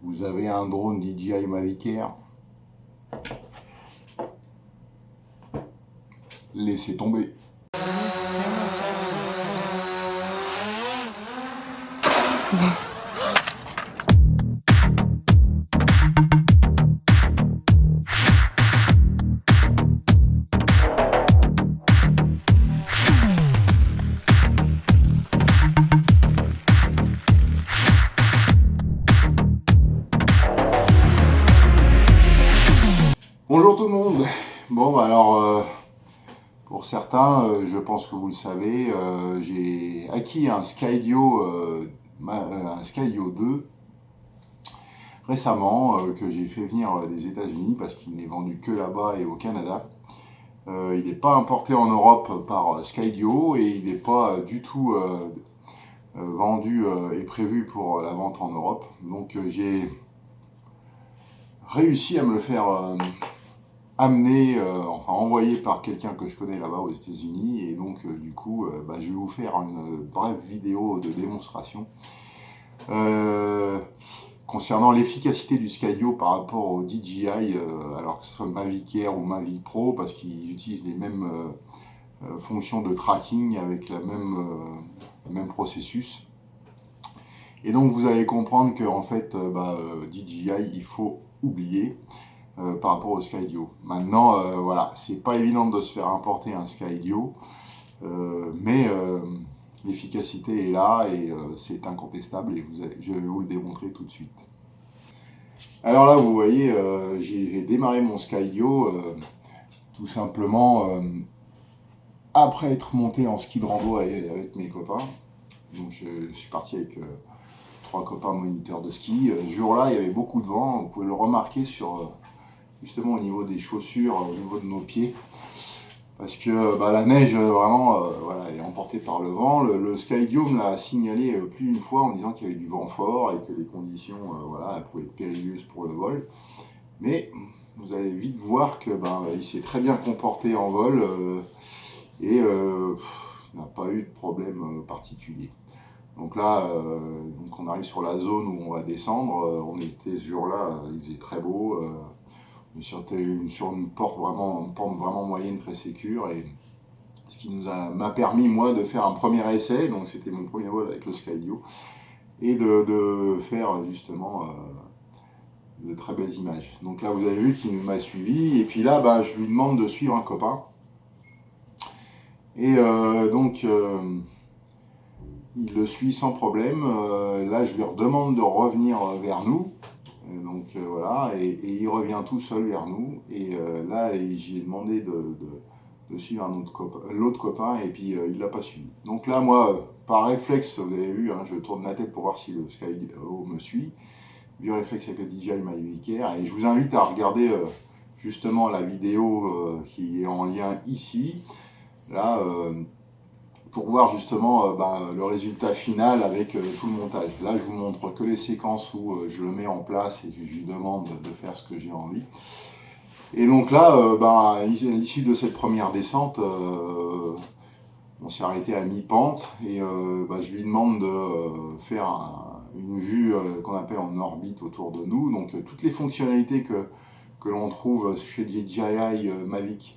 Vous avez un drone DJI Mavic Air. Laissez tomber. Bonjour tout le monde. Bon, alors, pour certains, je pense que vous le savez, j'ai acquis un Skydio 2 récemment, que j'ai fait venir des États-Unis parce qu'il n'est vendu que là-bas et au Canada. Il n'est pas importé en Europe par Skydio et il n'est pas du tout vendu et prévu pour la vente en Europe. Donc j'ai réussi à me le faire amené, enfin envoyé par quelqu'un que je connais là-bas aux États-Unis, et donc du coup je vais vous faire une brève vidéo de démonstration concernant l'efficacité du Skydio par rapport au DJI, alors que ce soit le Mavic Air ou Mavic Pro, parce qu'ils utilisent les mêmes fonctions de tracking avec le même processus. Et donc vous allez comprendre que en fait DJI il faut oublier par rapport au Skydio. Maintenant voilà, c'est pas évident de se faire importer un Skydio, mais l'efficacité est là et c'est incontestable, et je vais vous le démontrer tout de suite. Alors là vous voyez, j'ai démarré mon Skydio tout simplement après être monté en ski de rando avec mes copains. Donc je suis parti avec 3 copains moniteurs de ski. Ce jour-là, il y avait beaucoup de vent. Vous pouvez le remarquer sur justement au niveau des chaussures, au niveau de nos pieds. Parce que la neige, vraiment, voilà, elle est emportée par le vent. Le Skydio me l'a signalé plus d'une fois en disant qu'il y avait du vent fort et que les conditions voilà, elles pouvaient être périlleuses pour le vol. Mais vous allez vite voir que il s'est très bien comporté en vol et n'a pas eu de problème particulier. Donc là, donc on arrive sur la zone où on va descendre. On était ce jour-là, il faisait très beau. On était sur une pente vraiment moyenne, très sécure. Et ce qui m'a permis, moi, de faire un premier essai. Donc c'était mon premier vol avec le Skydio. Et de faire justement de très belles images. Donc là, vous avez vu qu'il m'a suivi. Et puis là, je lui demande de suivre un copain. Et il le suit sans problème. Là, je lui redemande de revenir vers nous. Donc voilà, et il revient tout seul vers nous. Et là, j'ai demandé de suivre l'autre copain, et puis il ne l'a pas suivi. Donc là, moi, par réflexe, vous avez vu, je tourne la tête pour voir si le Skydio me suit. Du réflexe avec le DJI Mavic Air. Et je vous invite à regarder justement la vidéo qui est en lien ici. Là, pour voir justement le résultat final avec tout le montage. Là, je vous montre que les séquences où je le mets en place et que je lui demande de faire ce que j'ai envie. Et donc là, à l'issue de cette première descente, on s'est arrêté à mi-pente et je lui demande de faire une vue qu'on appelle en orbite autour de nous. Donc toutes les fonctionnalités que l'on trouve chez DJI Mavic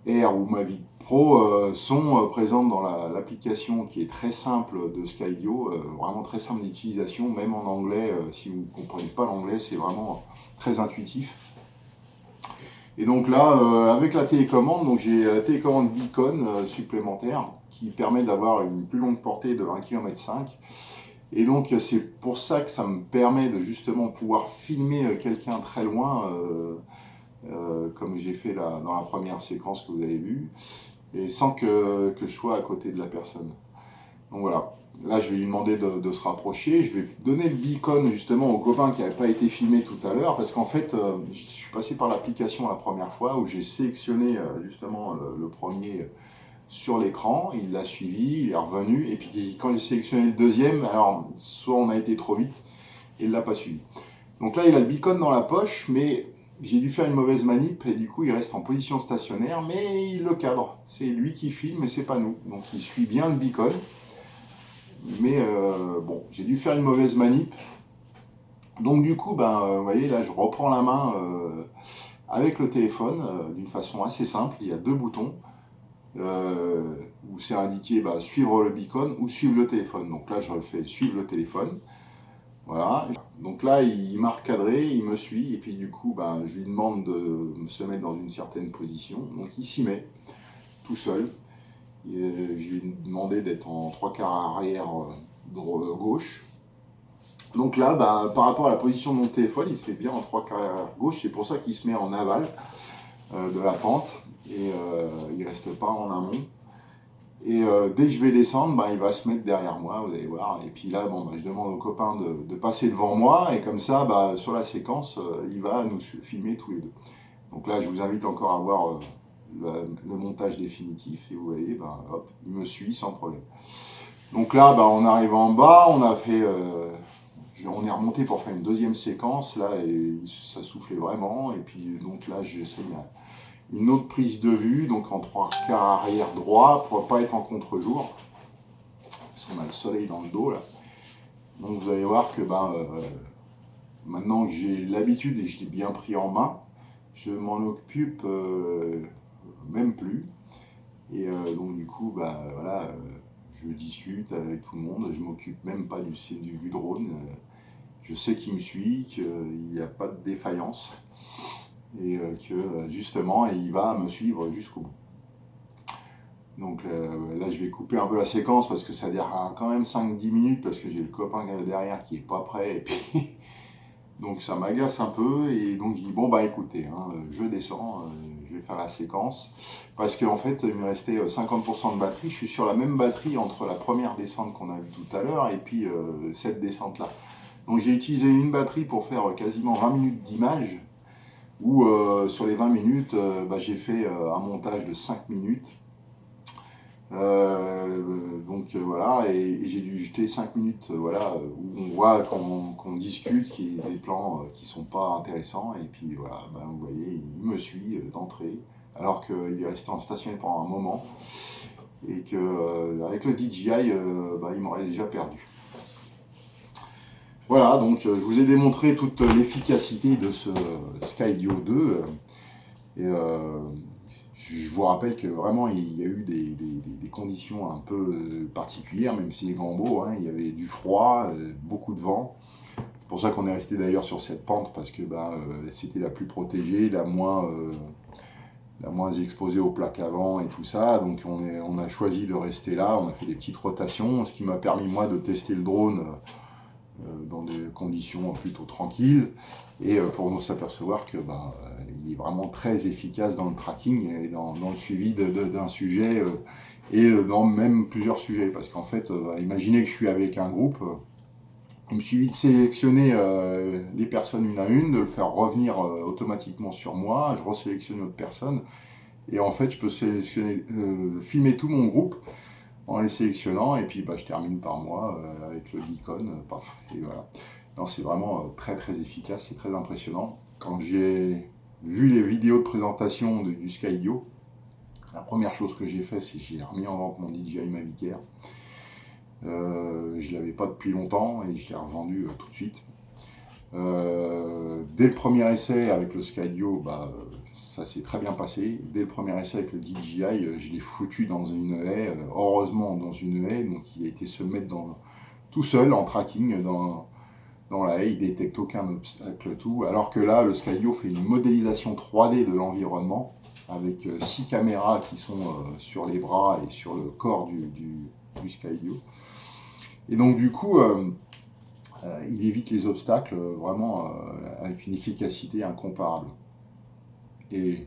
Air ou Mavic Pro sont présentes dans l'application qui est très simple de Skydio, vraiment très simple d'utilisation, même en anglais. Si vous ne comprenez pas l'anglais, c'est vraiment très intuitif. Et donc là, avec la télécommande, j'ai la télécommande Beacon supplémentaire qui permet d'avoir une plus longue portée de 1,5 km. Et donc c'est pour ça que ça me permet de justement pouvoir filmer quelqu'un très loin, comme j'ai fait dans la première séquence que vous avez vue, et sans que je sois à côté de la personne. Donc voilà, là je vais lui demander de se rapprocher. Je vais donner le beacon justement au copain qui n'avait pas été filmé tout à l'heure, parce qu'en fait je suis passé par l'application la première fois où j'ai sélectionné justement le premier sur l'écran, il l'a suivi, il est revenu, et puis quand j'ai sélectionné le deuxième, alors soit on a été trop vite et il ne l'a pas suivi. Donc là il a le beacon dans la poche, mais j'ai dû faire une mauvaise manip et du coup il reste en position stationnaire, mais il le cadre. C'est lui qui filme et c'est pas nous. Donc il suit bien le beacon. Mais bon, j'ai dû faire une mauvaise manip Donc du coup, vous voyez, là je reprends la main avec le téléphone d'une façon assez simple. Il y a deux boutons où c'est indiqué suivre le beacon ou suivre le téléphone. Donc là je fais suivre le téléphone. Voilà. Donc là il marque cadré, il me suit et puis du coup je lui demande de se mettre dans une certaine position. Donc il s'y met tout seul. Je lui ai demandé d'être en 3/4 arrière gauche. Donc là, par rapport à la position de mon téléphone, il se met bien en 3/4 arrière gauche. C'est pour ça qu'il se met en aval de la pente et il ne reste pas en amont. Et dès que je vais descendre, il va se mettre derrière moi, vous allez voir. Et puis là, je demande au copain de passer devant moi. Et comme ça, sur la séquence, il va nous filmer tous les deux. Donc là, je vous invite encore à voir le montage définitif. Et vous voyez, hop, il me suit sans problème. Donc là, on arrive en bas, on a fait... on est remonté pour faire une deuxième séquence, là, et ça soufflait vraiment. Et puis, donc là, j'essaie une autre prise de vue, donc en 3/4 arrière droit, pour ne pas être en contre-jour. Parce qu'on a le soleil dans le dos, là. Donc vous allez voir que, maintenant que j'ai l'habitude et je l'ai bien pris en main, je m'en occupe même plus. Et donc du coup, voilà, je discute avec tout le monde, je m'occupe même pas du drone. Je sais qu'il me suit, qu'il n'y a pas de défaillance et que justement il va me suivre jusqu'au bout. Donc là je vais couper un peu la séquence parce que ça durera quand même 5-10 minutes parce que j'ai le copain derrière qui est pas prêt et puis donc ça m'agace un peu et donc je dis bon écoutez, je descends, je vais faire la séquence parce qu'en fait il me restait 50% de batterie, je suis sur la même batterie entre la première descente qu'on a vue tout à l'heure et puis cette descente là. Donc j'ai utilisé une batterie pour faire quasiment 20 minutes d'image, où sur les 20 minutes, j'ai fait un montage de 5 minutes. Voilà, et j'ai dû jeter 5 minutes voilà, où on voit qu'on discute, qu'il y a des plans qui sont pas intéressants, et puis voilà, vous voyez, il me suit d'entrée, alors qu'il est resté en stationné pendant un moment, et qu'avec le DJI, il m'aurait déjà perdu. Voilà, donc je vous ai démontré toute l'efficacité de ce Skydio 2. Et je vous rappelle que vraiment il y a eu des conditions un peu particulières, même si les grands beaux, il y avait du froid, beaucoup de vent. C'est pour ça qu'on est resté d'ailleurs sur cette pente, parce que c'était la plus protégée, la moins exposée aux plaques à vent et tout ça. Donc on a choisi de rester là, on a fait des petites rotations, ce qui m'a permis moi de tester le drone dans des conditions plutôt tranquilles et pour s'apercevoir que il est vraiment très efficace dans le tracking et dans le suivi d'un sujet et dans même plusieurs sujets, parce qu'en fait imaginez que je suis avec un groupe, il me suffit de sélectionner les personnes une à une, de le faire revenir automatiquement sur moi, je resélectionne une autre personne et en fait je peux filmer tout mon groupe en les sélectionnant, et puis je termine par moi avec le beacon, paf, et voilà. Non, c'est vraiment très très efficace, c'est très impressionnant. Quand j'ai vu les vidéos de présentation du Skydio, la première chose que j'ai fait, c'est que j'ai remis en vente mon DJI Mavic Air. Je ne l'avais pas depuis longtemps et je l'ai revendu tout de suite. Dès le premier essai avec le Skydio, ça s'est très bien passé. Dès le premier essai avec le DJI, je l'ai foutu dans une haie, heureusement dans une haie, donc il a été se mettre tout seul en tracking dans la haie, il détecte aucun obstacle, tout. Alors que là, le Skydio fait une modélisation 3D de l'environnement avec 6 caméras qui sont sur les bras et sur le corps du Skydio. Et donc du coup, il évite les obstacles vraiment avec une efficacité incomparable. Et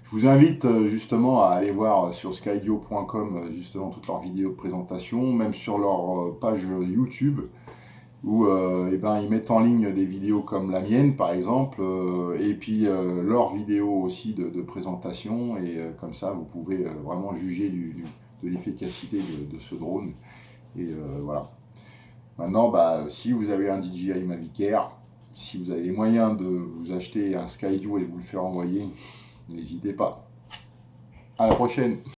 je vous invite justement à aller voir sur skydio.com justement toutes leurs vidéos de présentation, même sur leur page YouTube, où ils mettent en ligne des vidéos comme la mienne par exemple, et puis leurs vidéos aussi de présentation, et comme ça vous pouvez vraiment juger de l'efficacité de ce drone. Et voilà. Maintenant, si vous avez un DJI Mavic Air, si vous avez les moyens de vous acheter un Skydio et de vous le faire envoyer, n'hésitez pas. À la prochaine!